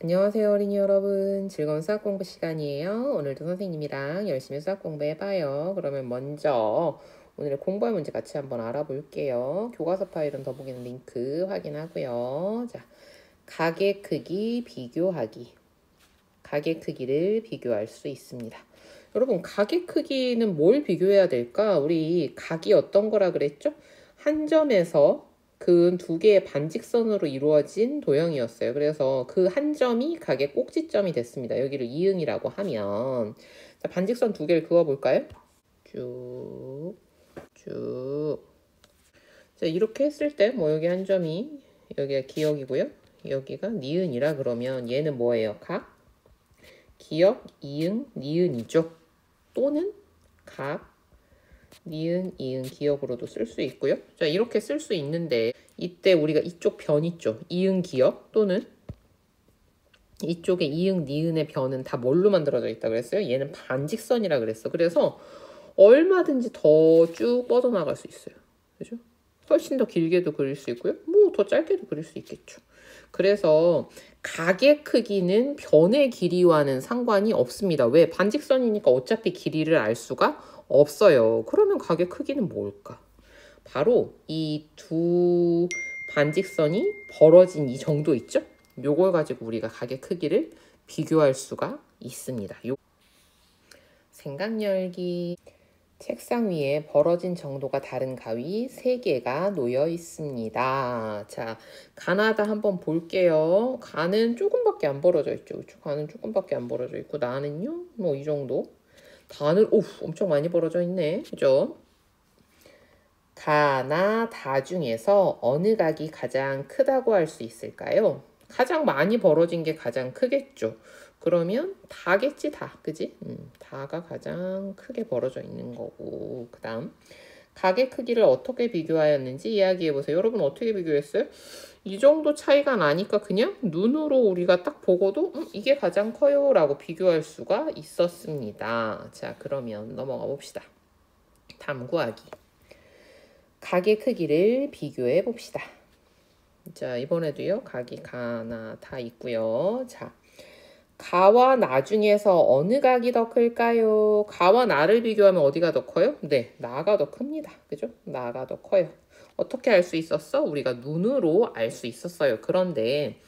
안녕하세요 어린이 여러분, 즐거운 수학 공부 시간이에요. 오늘도 선생님이랑 열심히 수학 공부해봐요. 그러면 먼저 오늘의 공부할 문제 같이 한번 알아볼게요. 교과서 파일은 더보기는 링크 확인하고요. 자, 각의 크기 비교하기. 각의 크기를 비교할 수 있습니다. 여러분, 각의 크기는 뭘 비교해야 될까? 우리 각이 어떤 거라 그랬죠? 한 점에서 근 두 개의 반직선으로 이루어진 도형이었어요. 그래서 그 한 점이 각의 꼭지점이 됐습니다. 여기를 이응이라고 하면, 자, 반직선 두 개를 그어볼까요? 쭉, 쭉. 자, 이렇게 했을 때, 뭐 여기 한 점이, 여기가 기역이고요. 여기가 니은이라 그러면 얘는 뭐예요? 각? 기역, 이응, 니은이죠. 또는 각, 니은, 이응, 기역으로도 쓸 수 있고요. 자, 이렇게 쓸 수 있는데 이때 우리가 이쪽 변 있죠. 이응, 기역 또는 이쪽에 이응, 니은의 변은 다 뭘로 만들어져 있다 그랬어요? 얘는 반직선이라 그랬어. 그래서 얼마든지 더 쭉 뻗어나갈 수 있어요. 그죠? 훨씬 더 길게도 그릴 수 있고요. 뭐 더 짧게도 그릴 수 있겠죠. 그래서 각의 크기는 변의 길이와는 상관이 없습니다. 왜? 반직선이니까 어차피 길이를 알 수가 없어요. 그러면 각의 크기는 뭘까? 바로 이 두 반직선이 벌어진 이 정도 있죠? 요걸 가지고 우리가 각의 크기를 비교할 수가 있습니다. 생각 열기. 책상 위에 벌어진 정도가 다른 가위 3개가 놓여 있습니다. 자, 가나다 한번 볼게요. 가는 조금밖에 안 벌어져 있죠. 그렇죠? 가는 조금밖에 안 벌어져 있고 나는요? 뭐 이 정도. 다는 엄청 많이 벌어져 있네. 그죠? 가나 다 중에서 어느 각이 가장 크다고 할 수 있을까요? 가장 많이 벌어진 게 가장 크겠죠. 그러면 다겠지, 다. 그지? 다가 가장 크게 벌어져 있는 거고. 그 다음 각의 크기를 어떻게 비교하였는지 이야기해보세요. 여러분 어떻게 비교했어요? 이 정도 차이가 나니까 그냥 눈으로 우리가 딱 보고도 이게 가장 커요 라고 비교할 수가 있었습니다. 자, 그러면 넘어가 봅시다. 다음 구하기. 각의 크기를 비교해 봅시다. 자, 이번에도요. 각이 가나 다 있고요. 자, 가와 나 중에서 어느 각이 더 클까요? 가와 나를 비교하면 어디가 더 커요? 네, 나가 더 큽니다. 그죠? 나가 더 커요. 어떻게 알 수 있었어? 우리가 눈으로 알 수 있었어요. 그런데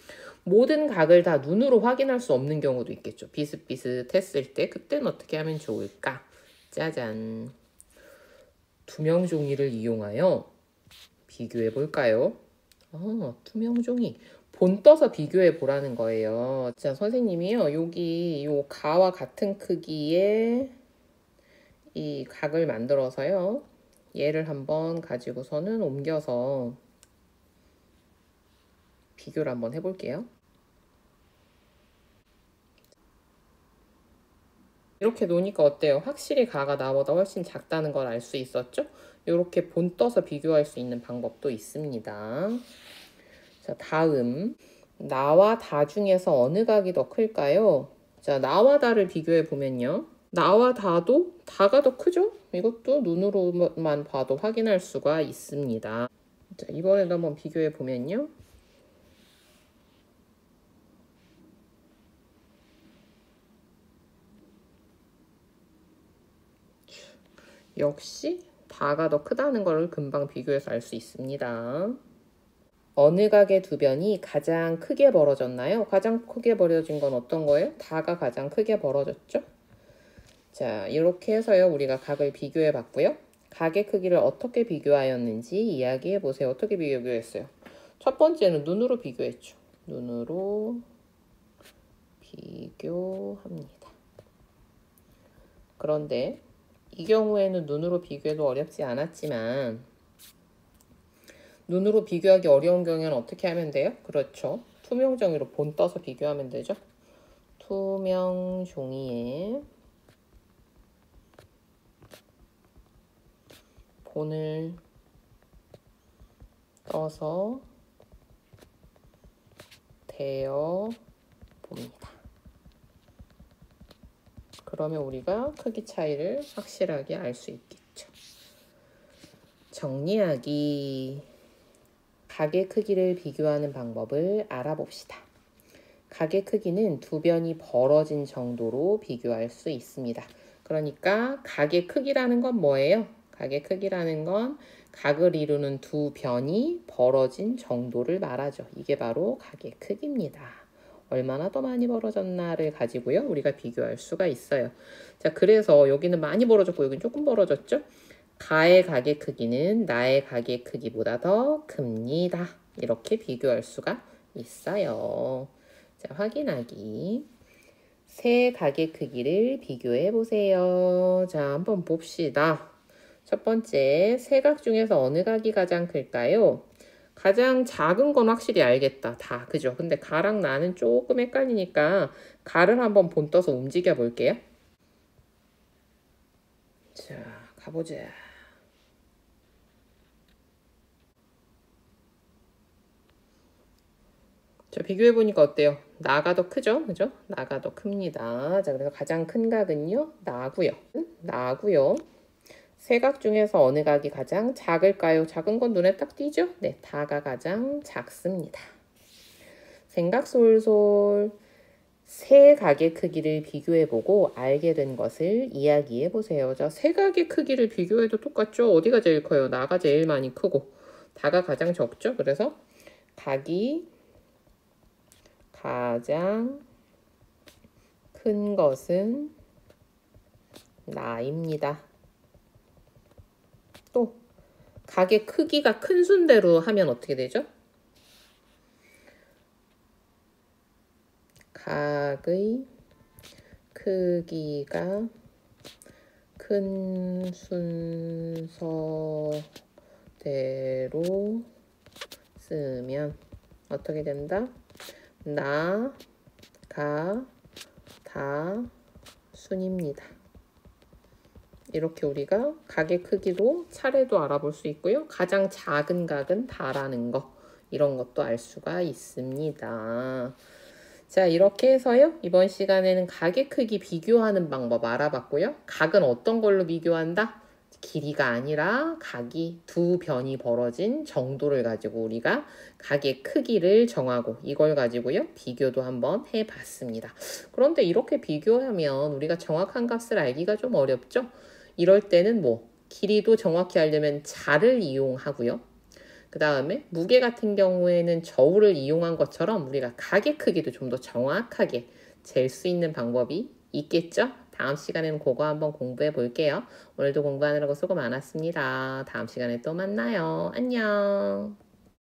모든 각을 다 눈으로 확인할 수 없는 경우도 있겠죠. 비슷비슷했을 때 그때는 어떻게 하면 좋을까? 짜잔. 투명 종이를 이용하여 비교해 볼까요? 투명 종이. 본 떠서 비교해 보라는 거예요. 자, 선생님이요. 여기 요 가와 같은 크기의 이 각을 만들어서요. 얘를 한번 가지고서는 옮겨서 비교를 한번 해볼게요. 이렇게 놓으니까 어때요? 확실히 가가 나보다 훨씬 작다는 걸 알 수 있었죠? 이렇게 본 떠서 비교할 수 있는 방법도 있습니다. 자, 다음. 나와 다 중에서 어느 각이 더 클까요? 자, 나와 다를 비교해 보면요. 나와 다도 다가 더 크죠? 이것도 눈으로만 봐도 확인할 수가 있습니다. 자, 이번에도 한번 비교해 보면요. 역시 다가 더 크다는 걸 금방 비교해서 알 수 있습니다. 어느 각의 두 변이 가장 크게 벌어졌나요? 가장 크게 벌어진 건 어떤 거예요? 다가 가장 크게 벌어졌죠? 자, 이렇게 해서요. 우리가 각을 비교해 봤고요. 각의 크기를 어떻게 비교하였는지 이야기해 보세요. 어떻게 비교했어요? 첫 번째는 눈으로 비교했죠. 눈으로 비교합니다. 그런데 이 경우에는 눈으로 비교해도 어렵지 않았지만 눈으로 비교하기 어려운 경우에는 어떻게 하면 돼요? 그렇죠. 투명 종이로 본 떠서 비교하면 되죠. 투명 종이에 본을 떠서 대어 봅니다. 그러면 우리가 크기 차이를 확실하게 알 수 있겠죠. 정리하기. 각의 크기를 비교하는 방법을 알아봅시다. 가게 크기는 두 변이 벌어진 정도로 비교할 수 있습니다. 그러니까 가게 크기라는 건 뭐예요? 가게 크기라는 건 각을 이루는 두 변이 벌어진 정도를 말하죠. 이게 바로 가게 크기입니다. 얼마나 더 많이 벌어졌나를 가지고요, 우리가 비교할 수가 있어요. 자, 그래서 여기는 많이 벌어졌고 여기는 조금 벌어졌죠? 가의 가게 크기는 나의 가게 크기보다 더 큽니다. 이렇게 비교할 수가 있어요. 자, 확인하기. 세 가게 크기를 비교해 보세요. 자, 한번 봅시다. 첫 번째, 세 각 중에서 어느 각이 가장 클까요? 가장 작은 건 확실히 알겠다. 다, 그죠? 근데 가랑 나는 조금 헷갈리니까 가를 한번 본떠서 움직여 볼게요. 자, 가보자. 자, 비교해보니까 어때요? 나가 더 크죠? 그죠? 나가 더 큽니다. 자, 그래서 가장 큰 각은요, 나고요. 나고요. 세 각 중에서 어느 각이 가장 작을까요? 작은 건 눈에 딱 띄죠? 네, 다가 가장 작습니다. 생각 솔솔. 세 각의 크기를 비교해보고 알게 된 것을 이야기해보세요. 자, 세 각의 크기를 비교해도 똑같죠? 어디가 제일 커요? 나가 제일 많이 크고 다가 가장 적죠? 그래서 각이 가장 큰 것은 나입니다. 또 각의 크기가 큰 순대로 하면 어떻게 되죠? 각의 크기가 큰 순서대로 쓰면 어떻게 된다? 나, 가, 다 순입니다. 이렇게 우리가 각의 크기도 차례도 알아볼 수 있고요. 가장 작은 각은 다라는 거, 이런 것도 알 수가 있습니다. 자, 이렇게 해서요, 이번 시간에는 각의 크기 비교하는 방법 알아봤고요. 각은 어떤 걸로 비교한다? 길이가 아니라 각이 두 변이 벌어진 정도를 가지고 우리가 각의 크기를 정하고 이걸 가지고요, 비교도 한번 해봤습니다. 그런데 이렇게 비교하면 우리가 정확한 값을 알기가 좀 어렵죠? 이럴 때는 길이도 정확히 알려면 자를 이용하고요. 그 다음에 무게 같은 경우에는 저울을 이용한 것처럼 우리가 각의 크기도 좀 더 정확하게 잴 수 있는 방법이 있겠죠? 다음 시간에는 그거 한번 공부해 볼게요. 오늘도 공부하느라고 수고 많았습니다. 다음 시간에 또 만나요. 안녕.